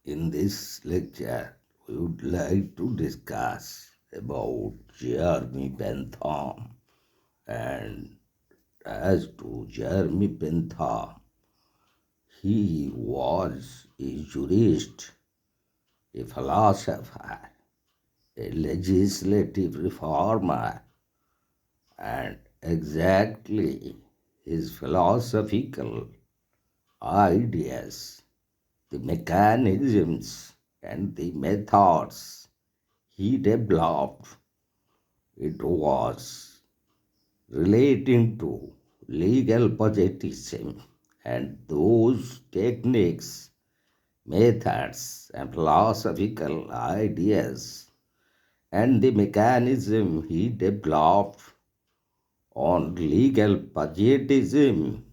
In this lecture, we would like to discuss about Jermy Bentham. And as to Jermy Bentham, he was a jurist, a philosopher, a legislative reformer, and exactly his philosophical ideas, the mechanisms, and the methods he developed, it was relating to legal positivism, and those techniques, methods, and philosophical ideas, and the mechanism he developed on legal positivism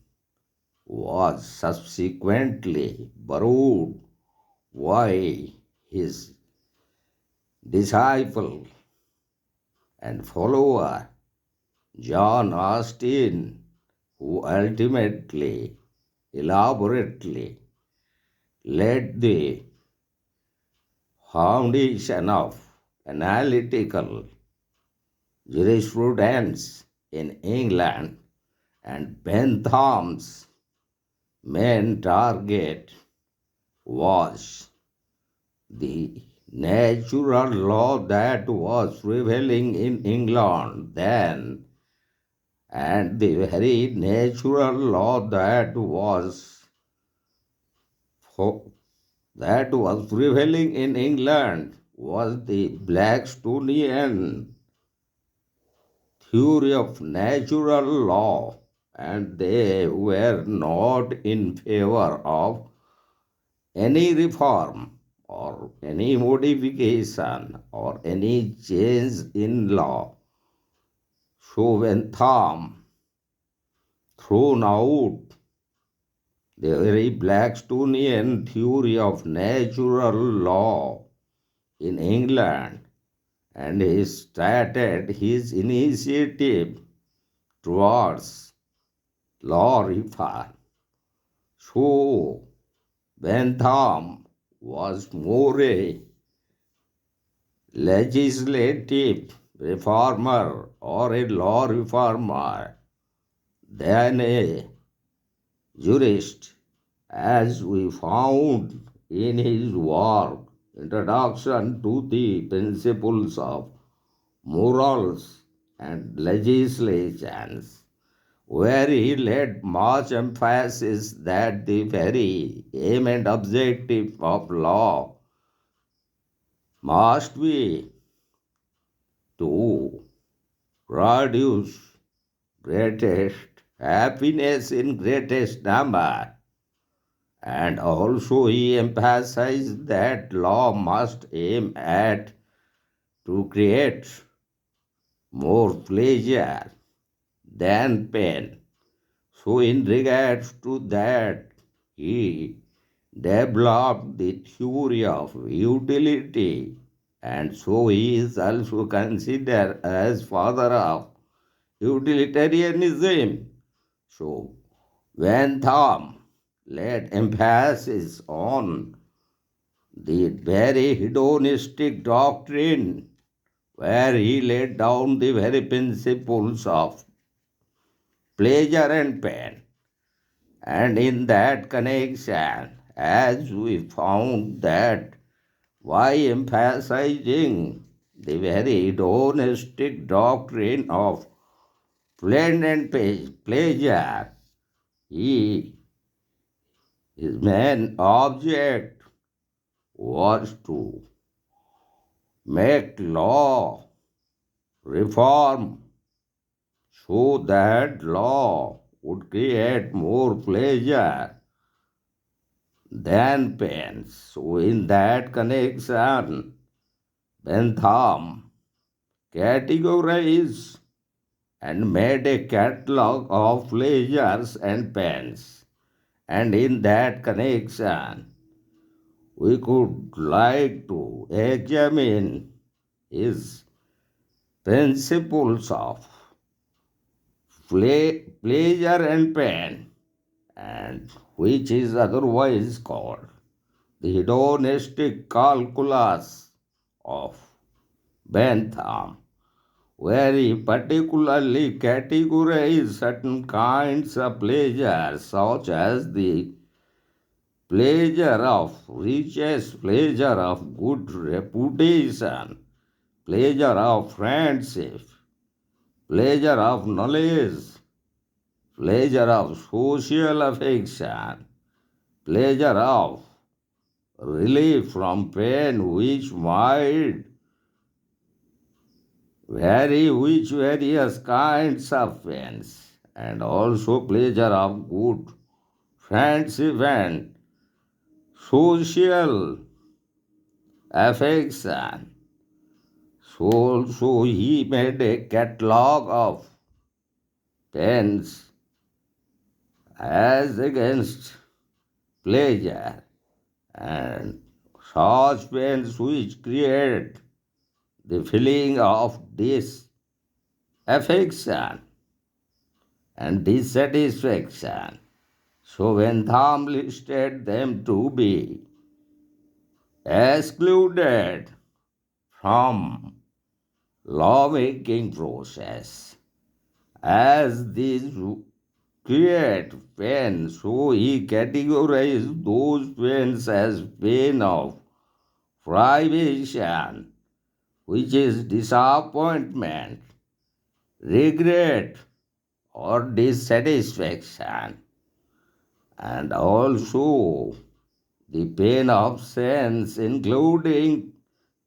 was subsequently borrowed by his disciple and follower John Austin, who ultimately, elaborately laid the foundation of analytical jurisprudence in England. And Bentham's main target was the natural law that was prevailing in England then, and the very natural law that was prevailing in England was the Blackstonian theory of natural law, and they were not in favor of any reform or any modification or any change in law. So when Thom thrown out the very Blackstonian theory of natural law in England, and he started his initiative towards law reform. So Bentham was more a legislative reformer or a law reformer than a jurist, as we found in his work Introduction to the Principles of Morals and Legislations, where he laid much emphasis that the very aim and objective of law must be to produce greatest happiness in greatest number. And also he emphasized that law must aim at to create more pleasure than pain. So in regards to that, he developed the theory of utility, and so he is also considered as father of utilitarianism. So when Thom laid emphasis on the very hedonistic doctrine, where he laid down the very principles of pleasure and pain. And in that connection, as we found that by emphasizing the very hedonistic doctrine of pain and pleasure, his main object was to make law reform so that law would create more pleasure than pain. So in that connection, Bentham categorized and made a catalog of pleasures and pains. And in that connection, we could like to examine his principles of pleasure and pain, and which is otherwise called the hedonistic calculus of Bentham, where he particularly categorized certain kinds of pleasure, such as the pleasure of riches, pleasure of good reputation, pleasure of friendship, pleasure of knowledge, pleasure of social affection, pleasure of relief from pain, which might vary which various kinds of pains, and also pleasure of good friendship and social affection. So he made a catalog of pains as against pleasure, and such pains which create the feeling of disaffection and dissatisfaction. So when Tham listed them to be excluded from lawmaking process, as these create pain, so he categorized those pains as pain of privation, which is disappointment, regret, or dissatisfaction, and also the pain of sense, including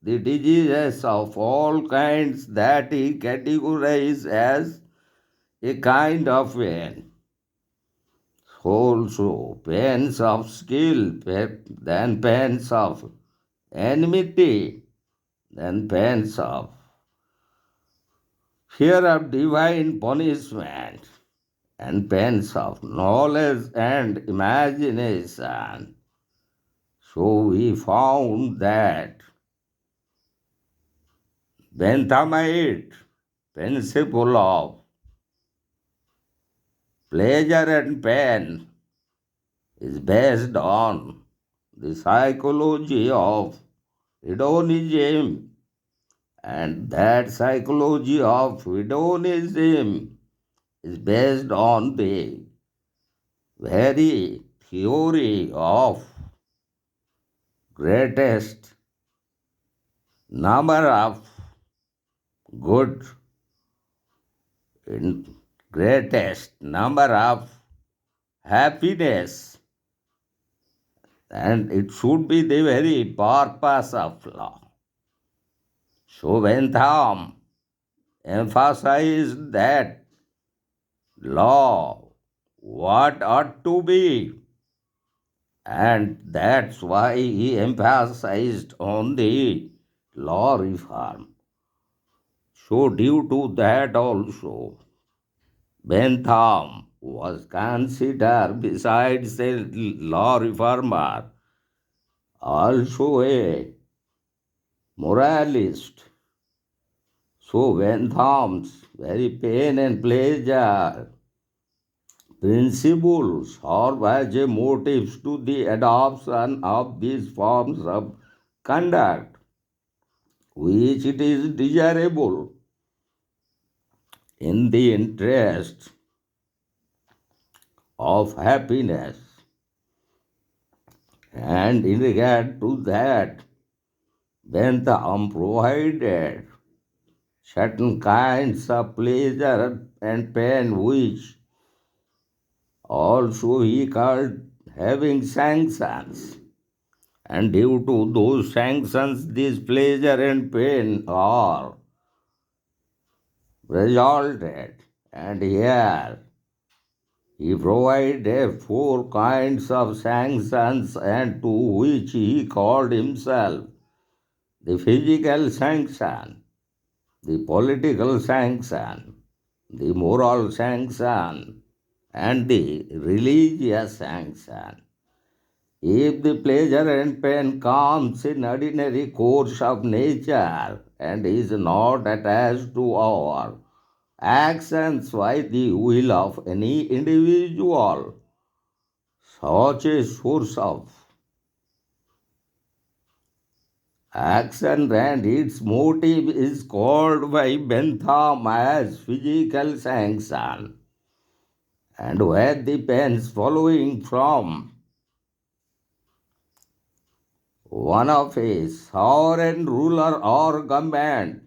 the diseases of all kinds that he categorized as a kind of pain. Also, pains of skill, then pains of enmity, then pains of fear of divine punishment, and pains of knowledge and imagination. So we found that Benthamite principle of pleasure and pain is based on the psychology of hedonism, and that psychology of hedonism is based on the very theory of greatest number of good in greatest number of happiness, and it should be the very purpose of law. So Bentham emphasized that law what ought to be, and that's why he emphasized on the law reform. So due to that also, Bentham was considered, besides a law reformer, also a moralist. So Bentham's very pain and pleasure principles serve as a motives to the adoption of these forms of conduct, which it is desirable in the interest of happiness. And in regard to that, Bentham provided certain kinds of pleasure and pain, which also he called having sanctions. And due to those sanctions, this pleasure and pain are resulted. And here he provided four kinds of sanctions, and to which he called himself the physical sanction, the political sanction, the moral sanction, and the religious sanction. If the pleasure and pain comes in ordinary course of nature and is not attached to our actions by the will of any individual, such a source of Action and its motive is called by Bentham as physical sanction, and where the pens following from one of his sovereign ruler or government,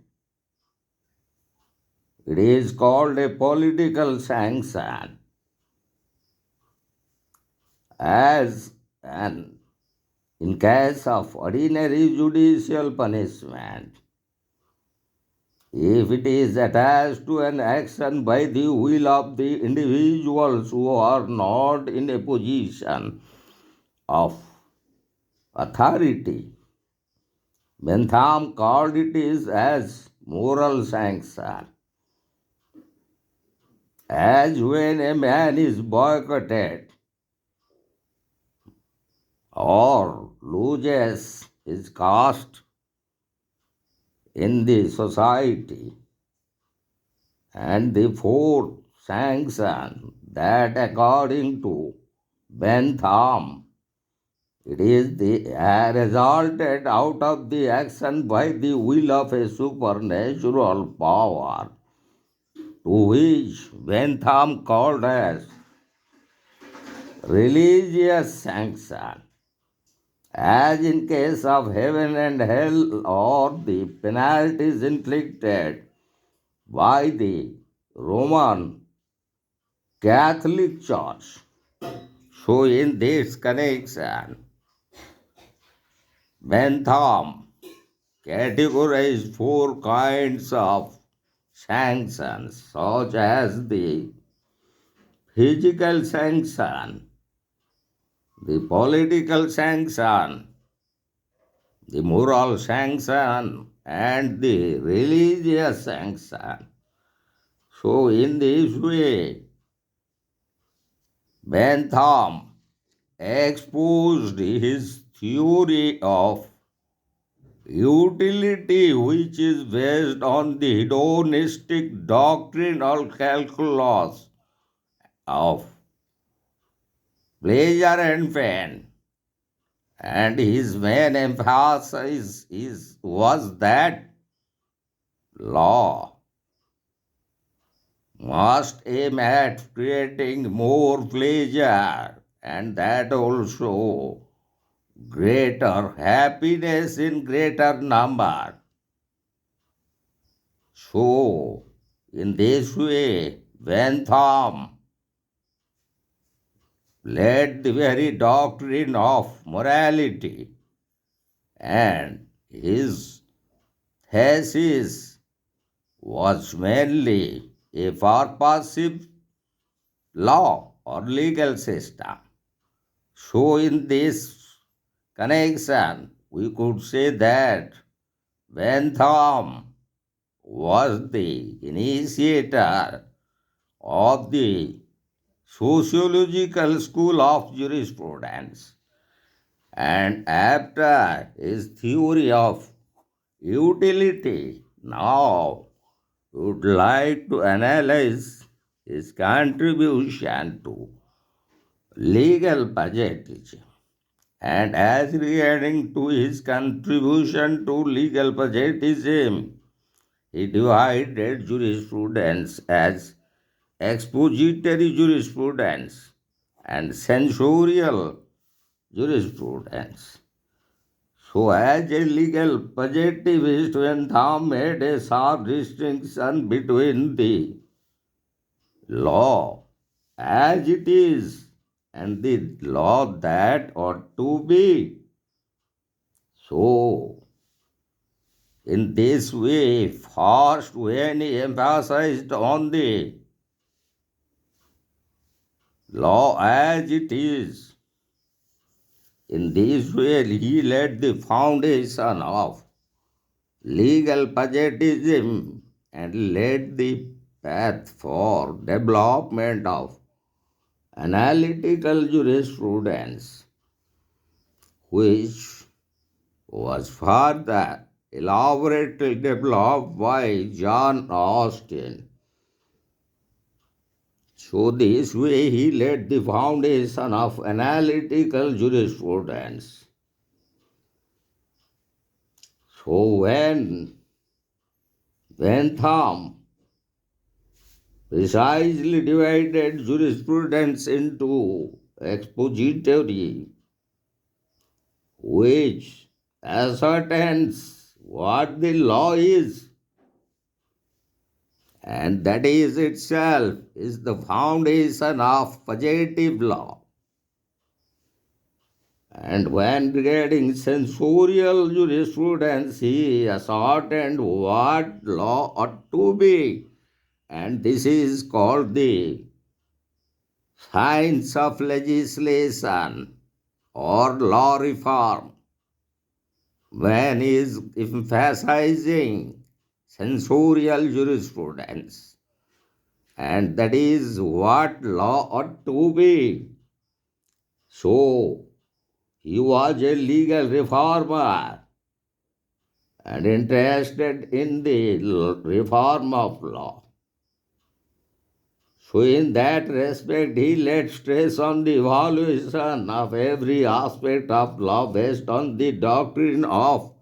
it is called a political sanction, as an in case of ordinary judicial punishment. If it is attached to an action by the will of the individuals who are not in a position of authority, Bentham called it is as moral sanction. As when a man is boycotted or loses his caste in the society, and the fourth sanction that according to Bentham it is the resulted out of the action by the will of a supernatural power, to which Bentham called as religious sanction, as in case of heaven and hell or the penalties inflicted by the Roman Catholic Church. So, in this connection, Bentham categorized four kinds of sanctions, such as the physical sanction, the political sanction, the moral sanction, and the religious sanction. So, in this way, Bentham exposed his theory of utility, which is based on the hedonistic doctrinal calculus of pleasure and pain. And his main emphasis was that law must aim at creating more pleasure, and that also greater happiness in greater number. So, in this way, Bentham led the very doctrine of morality, and his thesis was mainly a purposive law or legal system. So, in this connection, we could say that Bentham was the initiator of the sociological school of jurisprudence, and after his theory of utility, now would like to analyze his contribution to legal patriotism. And as regarding to his contribution to legal patriotism, he divided jurisprudence as expository jurisprudence and censorial jurisprudence. So, as a legal positivist, Bentham made a sharp distinction between the law as it is and the law that ought to be. So, in this way, first, when he emphasized on the law as it is, in this way, he laid the foundation of legal patriotism and laid the path for development of analytical jurisprudence, which was further elaborately developed by John Austin. So, this way he laid the foundation of analytical jurisprudence. So when Bentham precisely divided jurisprudence into expository, which ascertains what the law is, and that is itself is the foundation of positive law. And when regarding censorial jurisprudence, he ascertained what law ought to be, and this is called the science of legislation or law reform. When he is emphasizing censorial jurisprudence, and that is what law ought to be. So, he was a legal reformer and interested in the reform of law. So, in that respect, he laid stress on the evaluation of every aspect of law based on the doctrine of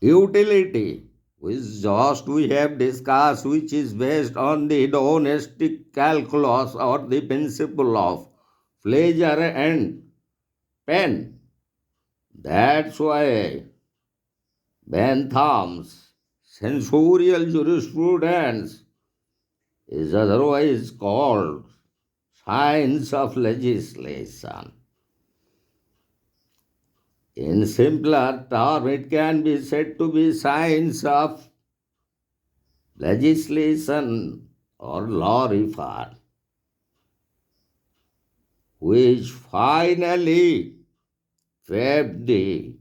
utility, which just we have discussed, which is based on the hedonistic calculus or the principle of pleasure and pain. That's why Bentham's censorial jurisprudence is otherwise called science of legislation. In simpler terms, it can be said to be science of legislation or law reform, which finally paved the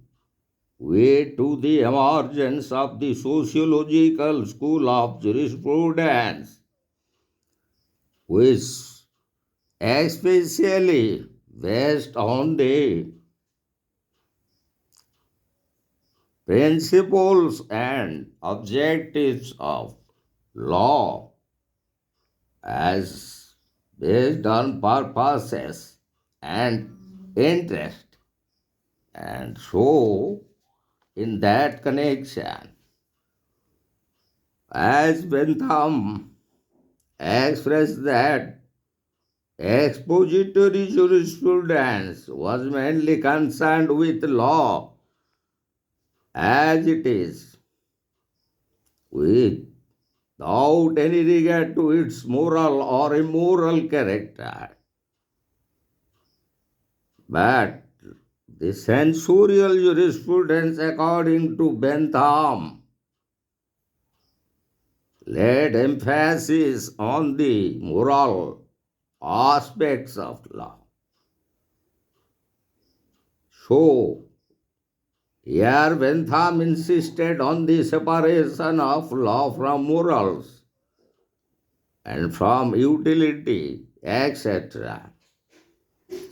way to the emergence of the sociological school of jurisprudence, which especially based on the principles and objectives of law as based on purposes and interest. And so, in that connection, as Bentham expressed that expository jurisprudence was mainly concerned with law as it is, without any regard to its moral or immoral character. But the censorial jurisprudence, according to Bentham, laid emphasis on the moral aspects of law. So, here Bentham insisted on the separation of law from morals and from utility, etc.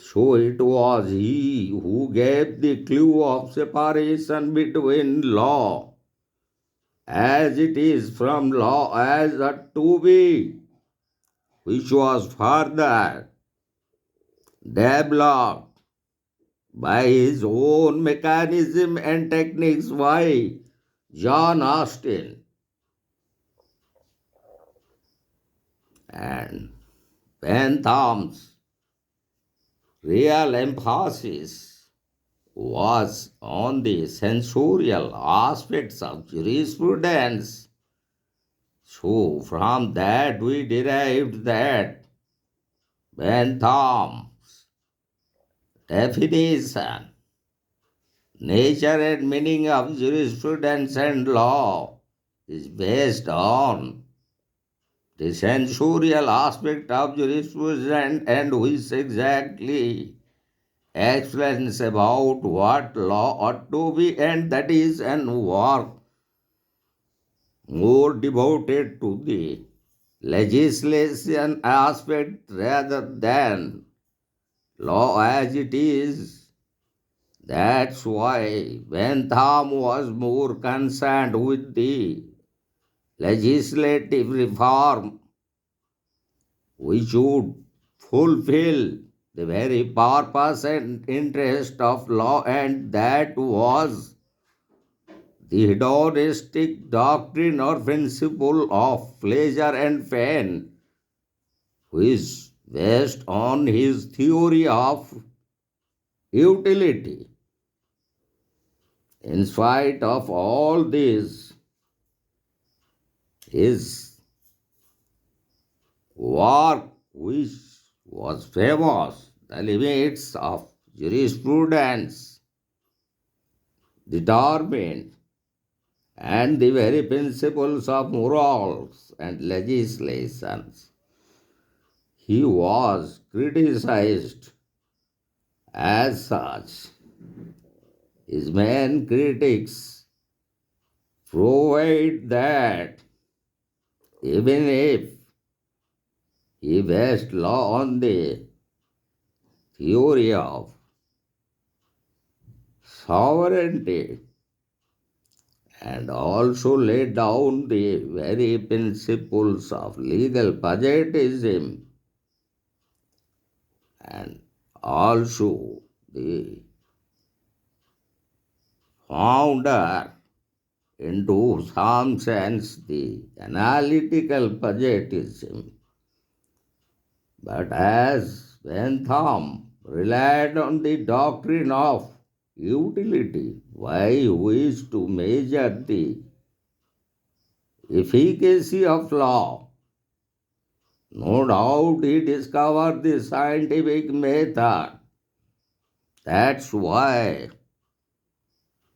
So it was he who gave the clue of separation between law as it is from law as ought to be, which was further developed by his own mechanism and techniques by John Austin. And Bentham's real emphasis was on the censorial aspects of jurisprudence. So, from that, we derived that Bentham's definition, nature and meaning of jurisprudence and law is based on the censorial aspect of jurisprudence, and which exactly explains about what law ought to be, and that is an work more devoted to the legislation aspect rather than law as it is. That's why Bentham was more concerned with the legislative reform which would fulfill the very purpose and interest of law, and that was the hedonistic doctrine or principle of pleasure and pain, which is based on his theory of utility. In spite of all this, his work, which was famous, The Limits of Jurisprudence, determined, and the very principles of morals and legislations, he was criticized as such. His main critics provide that even if he based law on the theory of sovereignty and also laid down the very principles of legal positivism and also the founder into some sense the analytical positivism. But as Bentham relied on the doctrine of utility, why he wished to measure the efficacy of law, no doubt he discovered the scientific method. That's why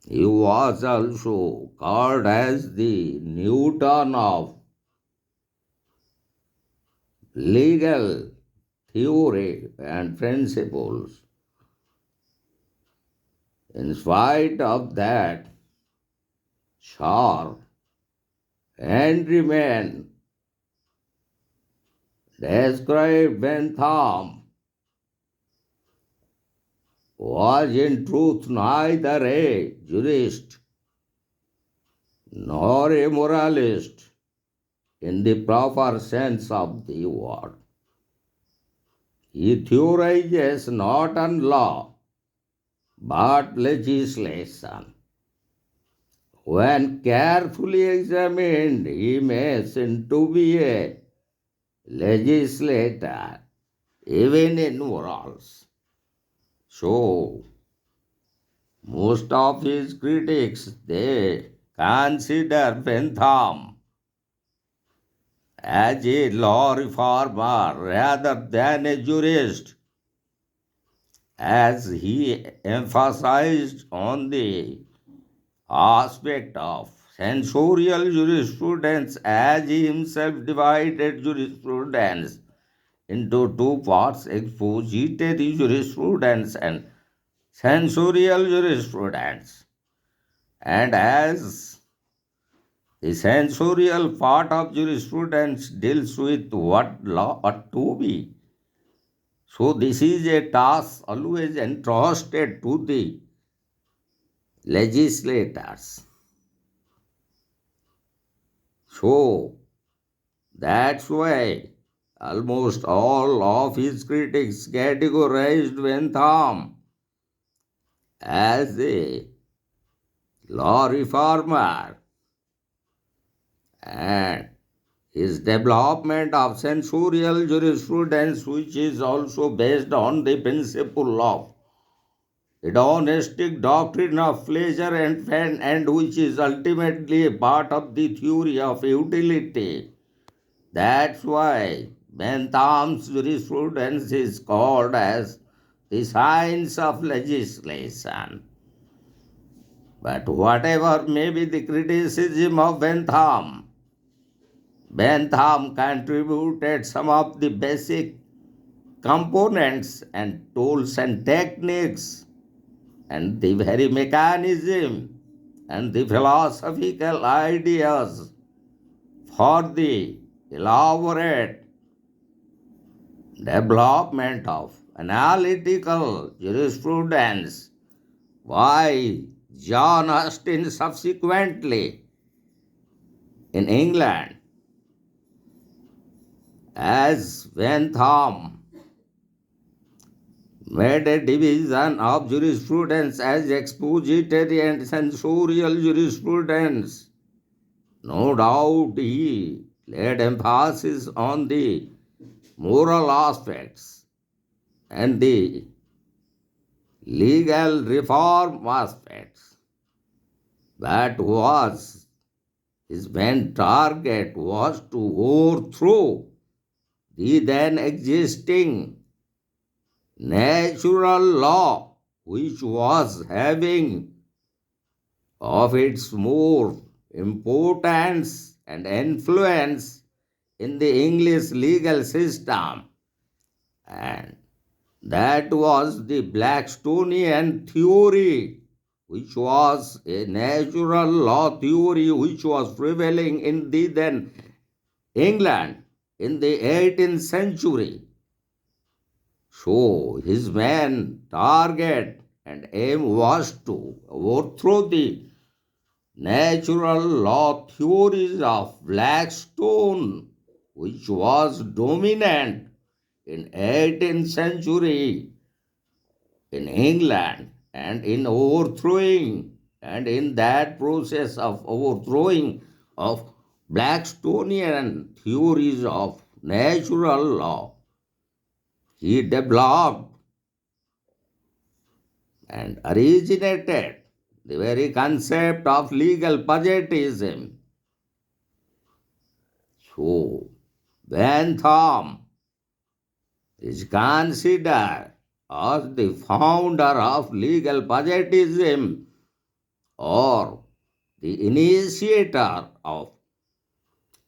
he was also called as the Newton of legal theory and principles. In spite of that, Sharp and remain described Bentham was in truth neither a jurist nor a moralist in the proper sense of the word. He theorizes not on law but legislation. When carefully examined, he may seem to be a legislator, even in morals. So, most of his critics, they consider Bentham as a law reformer rather than a jurist, as he emphasized on the aspect of censorial jurisprudence, as he himself divided jurisprudence into two parts, expository jurisprudence and censorial jurisprudence. And as the censorial part of jurisprudence deals with what law ought to be, so this is a task always entrusted to the legislators. So that's why almost all of his critics categorized Bentham as a law reformer, and his development of censorial jurisprudence, which is also based on the principle of hedonistic doctrine of pleasure and pain, and which is ultimately a part of the theory of utility. That's why Bentham's jurisprudence is called as the science of legislation. But whatever may be the criticism of Bentham, Bentham contributed some of the basic components and tools and techniques and the very mechanism and the philosophical ideas for the elaborate development of analytical jurisprudence, why John Austin subsequently in England, as Bentham made a division of jurisprudence as expository and censorial jurisprudence. No doubt he laid emphasis on the moral aspects and the legal reform aspects, but was his main target was to overthrow the then existing natural law, which was having of its more importance and influence in the English legal system, and that was the Blackstonian theory, which was a natural law theory which was prevailing in the then England in the 18th century. So his main target and aim was to overthrow the natural law theories of Blackstone, which was dominant in 18th century in England, and in that process of overthrowing of Blackstonian theories of natural law, he developed and originated the very concept of legal positivism. So, Bentham is considered as the founder of legal positivism or the initiator of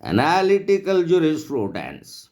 analytical jurisprudence.